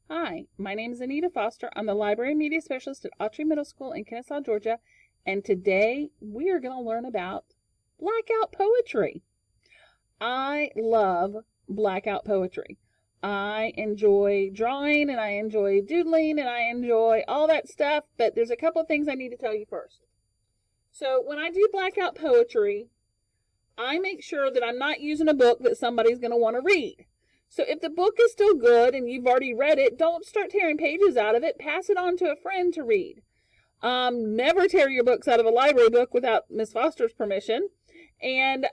Hi, my name is Anita Foster. I'm the Library Media Specialist at Autry Middle School in Kennesaw, Georgia, and today we are going to learn about blackout poetry. I love blackout poetry. I enjoy drawing and I enjoy doodling and I enjoy all that stuff, but there's a couple of things I need to tell you first. So when I do blackout poetry, I make sure that I'm not using a book that somebody's going to want to read. So if the book is still good and you've already read it, don't start tearing pages out of it. Pass it on to a friend to read. Never tear your books out of a library book without Miss Foster's permission. And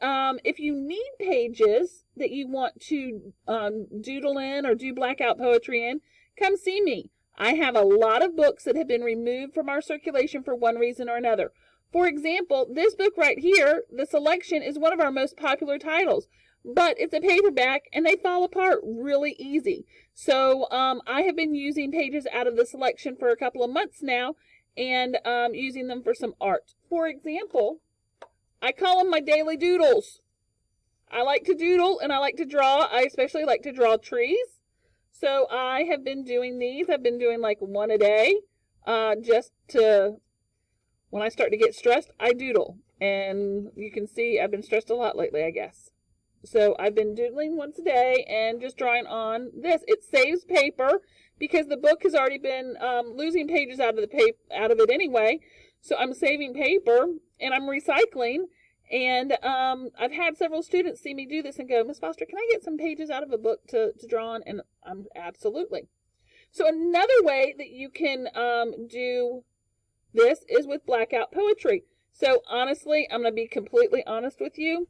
if you need pages that you want to doodle in or do blackout poetry in, come see me. I have a lot of books that have been removed from our circulation for one reason or another. For example, this book right here, The Selection, is one of our most popular titles. But it's a paperback and they fall apart really easy. So I have been using pages out of The Selection for a couple of months now and using them for some art. For example, I call them my Daily Doodles. I like to doodle and I like to draw. I especially like to draw trees. So I have been doing these. I've been doing like one a day just to, when I start to get stressed, I doodle. And you can see I've been stressed a lot lately, I guess. So I've been doodling once a day and just drawing on this. It saves paper because the book has already been losing pages out of it anyway. So I'm saving paper and I'm recycling. And I've had several students see me do this and go, Miss Foster, can I get some pages out of a book to draw on? And I'm absolutely. So another way that you can do this is with blackout poetry. So honestly, I'm going to be completely honest with you.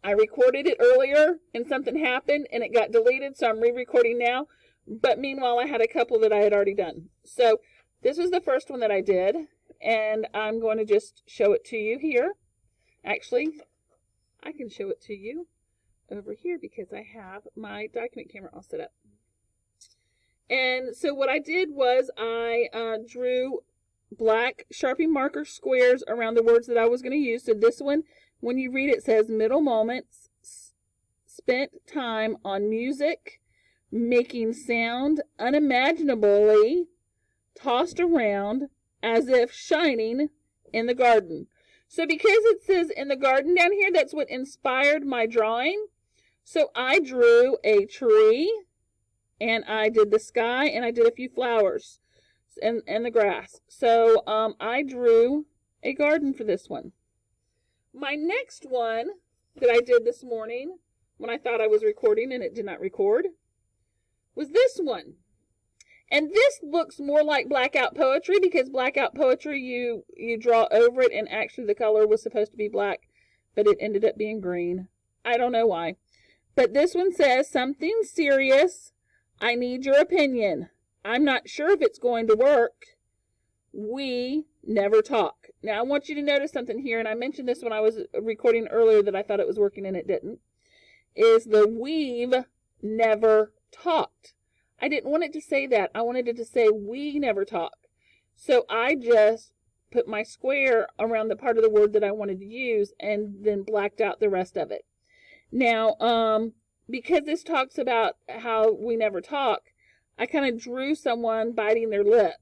I recorded it earlier and something happened and it got deleted, so I'm re-recording now. But meanwhile, I had a couple that I had already done. So this was the first one that I did, and I'm going to just show it to you here. Actually, I can show it to you over here because I have my document camera all set up. And so what I did was I drew black Sharpie marker squares around the words that I was going to use. So this one, when you read it, says middle moments spent time on music, making sound unimaginably tossed around as if shining in the garden. So because it says in the garden down here, that's what inspired my drawing. So I drew a tree and I did the sky and I did a few flowers and the grass. So I drew a garden for this one. My next one that I did this morning when I thought I was recording and it did not record was this one. And this looks more like blackout poetry because blackout poetry you draw over it and actually the color was supposed to be black, but it ended up being green. I don't know why. But this one says, something serious. I need your opinion. I'm not sure if it's going to work. We never talk. Now, I want you to notice something here, and I mentioned this when I was recording earlier that I thought it was working and it didn't, is the we've never talked. I didn't want it to say that. I wanted it to say we never talk. So I just put my square around the part of the word that I wanted to use and then blacked out the rest of it. Now, because this talks about how we never talk, I kind of drew someone biting their lip.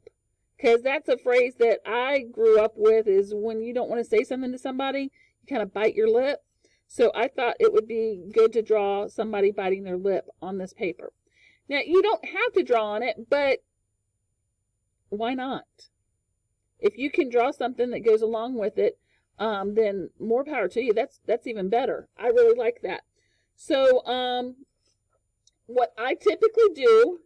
Because that's a phrase that I grew up with, is when you don't want to say something to somebody, you kind of bite your lip. So I thought it would be good to draw somebody biting their lip on this paper. Now, you don't have to draw on it, but why not? If you can draw something that goes along with it, then more power to you. That's even better. I really like that. So what I typically do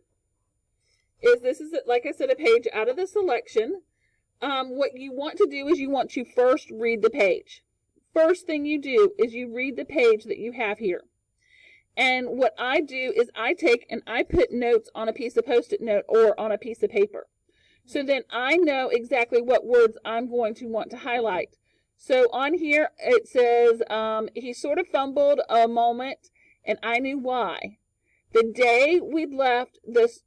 is, this is, like I said, a page out of The Selection. What you want to do is you want to first read the page. First thing you do is you read the page that you have here. And what I do is I take and I put notes on a piece of Post-it note or on a piece of paper. So then I know exactly what words I'm going to want to highlight. So on here it says, he sort of fumbled a moment and I knew why. The day we'd left this,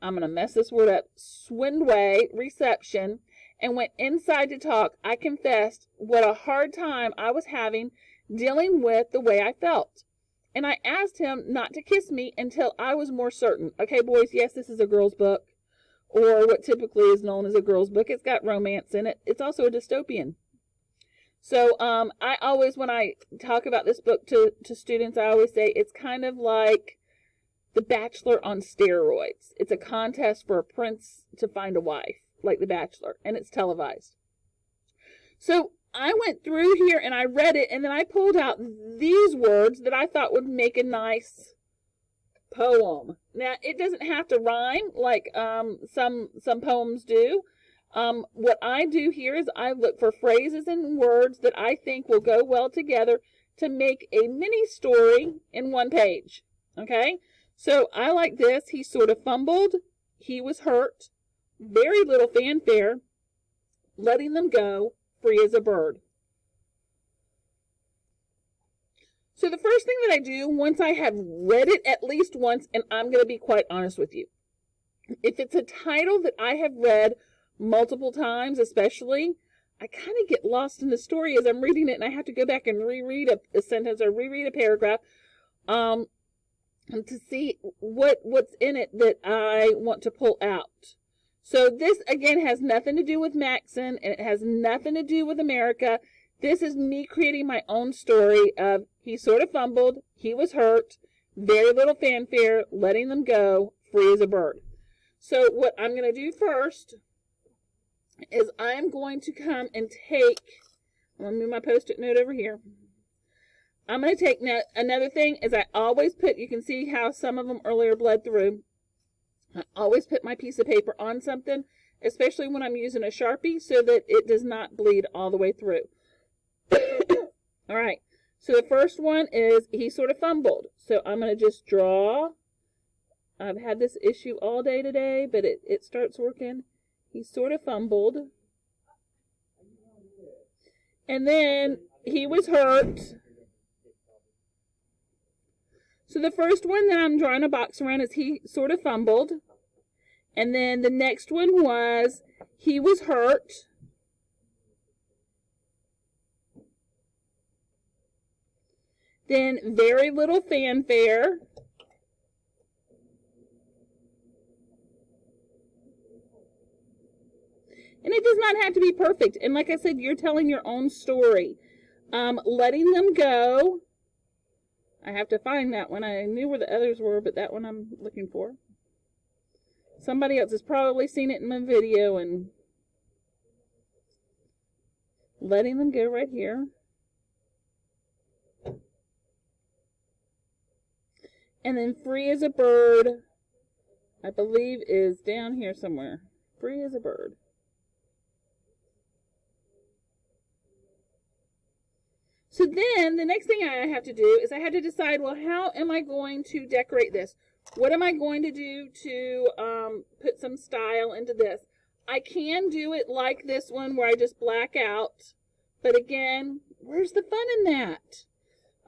I'm going to mess this word up, Swindway reception and went inside to talk, I confessed what a hard time I was having dealing with the way I felt. And I asked him not to kiss me until I was more certain. Okay, boys, yes, this is a girl's book, or what typically is known as a girl's book. It's got romance in it. It's also a dystopian. So I always, when I talk about this book to students, I always say it's kind of like The Bachelor on steroids. It's a contest for a prince to find a wife, like The Bachelor, and it's televised. So I went through here and I read it, and then I pulled out these words that I thought would make a nice poem. Now, it doesn't have to rhyme like some poems do. What I do here is I look for phrases and words that I think will go well together to make a mini story in one page. Okay? So I like this. He sort of fumbled. He was hurt. Very little fanfare. Letting them go. Free as a bird. So the first thing that I do once I have read it at least once, and I'm going to be quite honest with you, if it's a title that I have read multiple times, especially, I kind of get lost in the story as I'm reading it, and I have to go back and reread a sentence or reread a paragraph to see what's in it that I want to pull out. So this, again, has nothing to do with Maxon, and it has nothing to do with America. This is me creating my own story of he sort of fumbled, he was hurt, very little fanfare, letting them go, free as a bird. So what I'm going to do first is I'm going to come and take, I'm going to move my Post-it note over here. I'm going to take, now another thing is I always put, you can see how some of them earlier bled through. I always put my piece of paper on something, especially when I'm using a Sharpie, so that it does not bleed all the way through. All right, so the first one is he sort of fumbled. So I'm going to just draw. I've had this issue all day today, but it starts working. He sort of fumbled. And then he was hurt. So the first one that I'm drawing a box around is he sort of fumbled. And then the next one was he was hurt. Then very little fanfare. And it does not have to be perfect. And like I said, you're telling your own story. Letting them go. I have to find that one. I knew where the others were, but that one I'm looking for. Somebody else has probably seen it in my video. And letting them go right here. And then free as a bird, I believe, is down here somewhere. Free as a bird. So then the next thing I have to do is I have to decide, well, how am I going to decorate this? What am I going to do to put some style into this? I can do it like this one where I just black out. But again, where's the fun in that?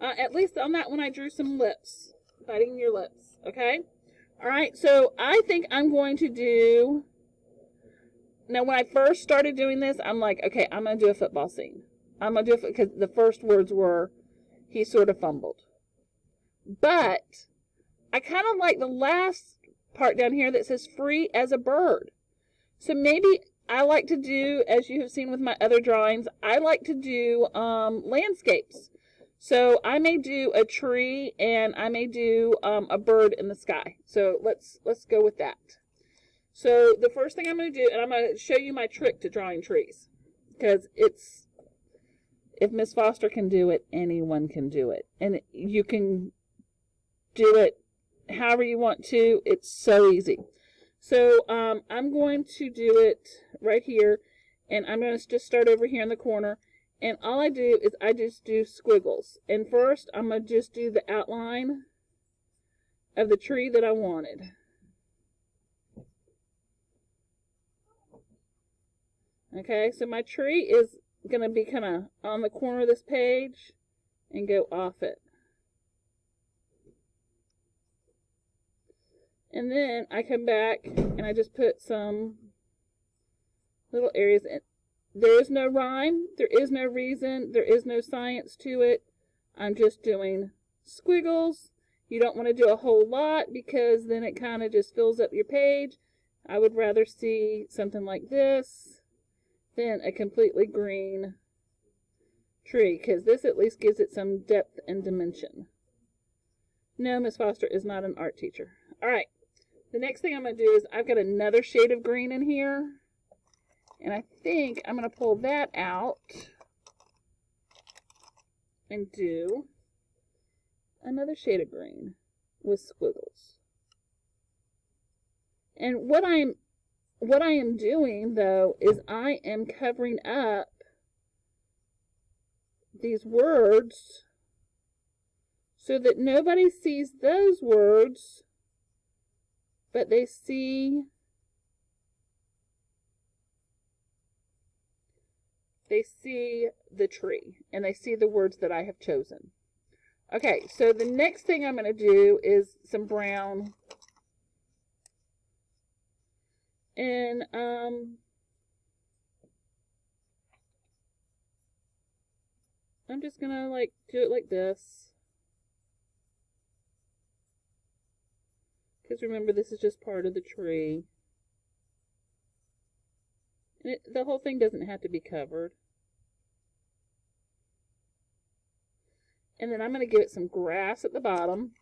At least on that one I drew some lips. Biting your lips, okay? All right, so I think I'm going to do... Now, when I first started doing this, I'm like, okay, I'm going to do a football scene. I'm going to do it because the first words were, he sort of fumbled. But I kind of like the last part down here that says free as a bird. So maybe I like to do, as you have seen with my other drawings, I like to do landscapes. So I may do a tree and I may do a bird in the sky. So let's go with that. So the first thing I'm going to do, and I'm going to show you my trick to drawing trees. Because it's, if Miss Foster can do it, anyone can do it. And you can do it however you want to. It's so easy. So I'm going to do it right here. And I'm going to just start over here in the corner. And all I do is I just do squiggles. And first, I'm going to just do the outline of the tree that I wanted. Okay, so my tree is going to be kind of on the corner of this page and go off it. And then I come back and I just put some little areas in. There is no rhyme, there is no reason, there is no science to it. I'm just doing squiggles. You don't want to do a whole lot because then it kind of just fills up your page. I would rather see something like this than a completely green tree, because this at least gives it some depth and dimension. No, Miss Foster is not an art teacher. All right, the next thing I'm going to do is I've got another shade of green in here, and I think I'm going to pull that out and do another shade of green with squiggles. And what I am doing though is I am covering up these words so that nobody sees those words, but they see the tree and they see the words that I have chosen. Okay, so the next thing I'm going to do is some brown. And I'm just going to like do it like this. Because remember, this is just part of the tree. And the whole thing doesn't have to be covered. And then I'm going to give it some grass at the bottom.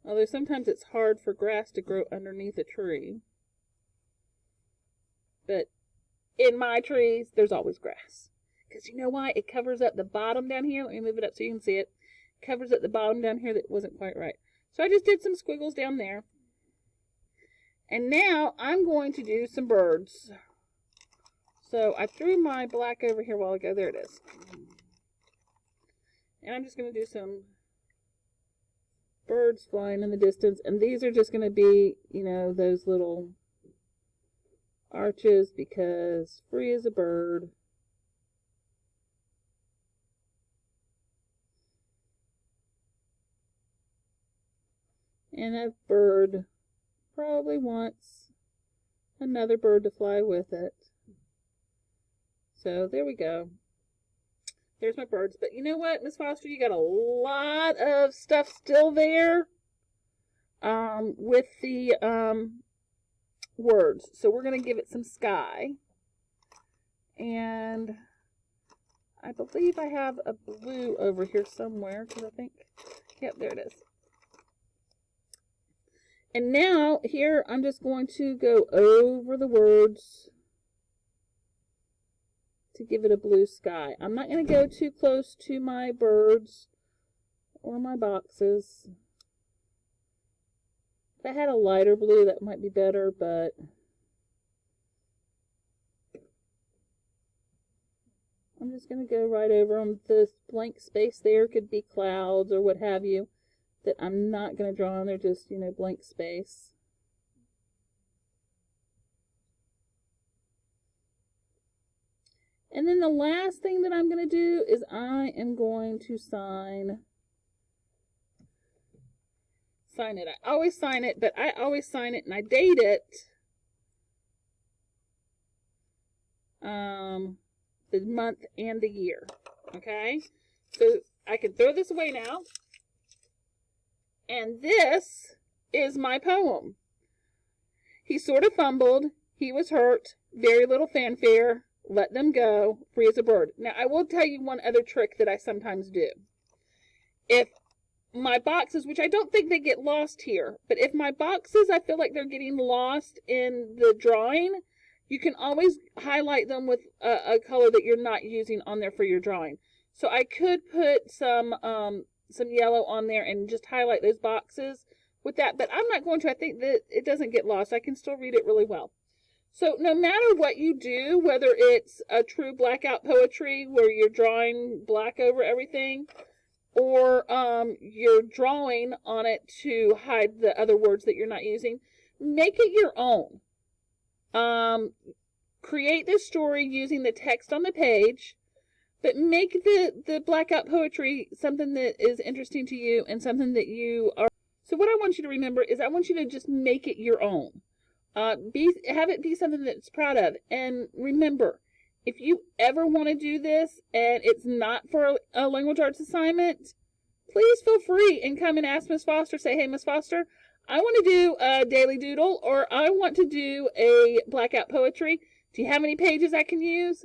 Although sometimes it's hard for grass to grow underneath a tree. But in my trees, there's always grass. Because you know why? It covers up the bottom down here. Let me move it up so you can see it. Covers up the bottom down here that wasn't quite right. So I just did some squiggles down there. And now I'm going to do some birds. So I threw my black over here a while ago. There it is. And I'm just going to do some birds flying in the distance. And these are just going to be, you know, those little arches because free as a bird. And a bird probably wants another bird to fly with it. So there we go. There's my birds. But you know what, Miss Foster? You got a lot of stuff still there with the words. So we're going to give it some sky. And I believe I have a blue over here somewhere. Because I think, yep, there it is. And now here I'm just going to go over the words to give it a blue sky. I'm not going to go too close to my birds or my boxes. If I had a lighter blue, that might be better, but I'm just going to go right over them. This blank space there could be clouds or what have you that I'm not going to draw on. They're just, you know, blank space. And then the last thing that I'm going to do is I am going to sign it. I always sign it, but I always sign it and I date it the month and the year. Okay? So I can throw this away now. And this is my poem. He sort of fumbled. He was hurt. Very little fanfare. Let them go. Free as a bird. Now, I will tell you one other trick that I sometimes do. If my boxes, which I don't think they get lost here, but if my boxes, I feel like they're getting lost in the drawing, you can always highlight them with a color that you're not using on there for your drawing. So I could put some yellow on there and just highlight those boxes with that, but I'm not going to. I think that it doesn't get lost. I can still read it really well. So no matter what you do, whether it's a true blackout poetry where you're drawing black over everything, or you're drawing on it to hide the other words that you're not using, make it your own. Create this story using the text on the page, but make the blackout poetry something that is interesting to you and something that you are. So what I want you to remember is I want you to just make it your own. Have it be something that's proud of. And remember, if you ever want to do this and it's not for a language arts assignment, please feel free and come and ask Miss Foster. Say, hey, Miss Foster, I want to do a Daily Doodle, or I want to do a Blackout Poetry. Do you have any pages I can use?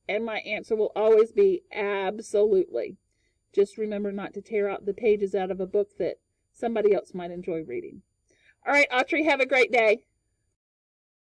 And my answer will always be absolutely. Just remember not to tear out the pages out of a book that somebody else might enjoy reading. All right, Autrey, have a great day.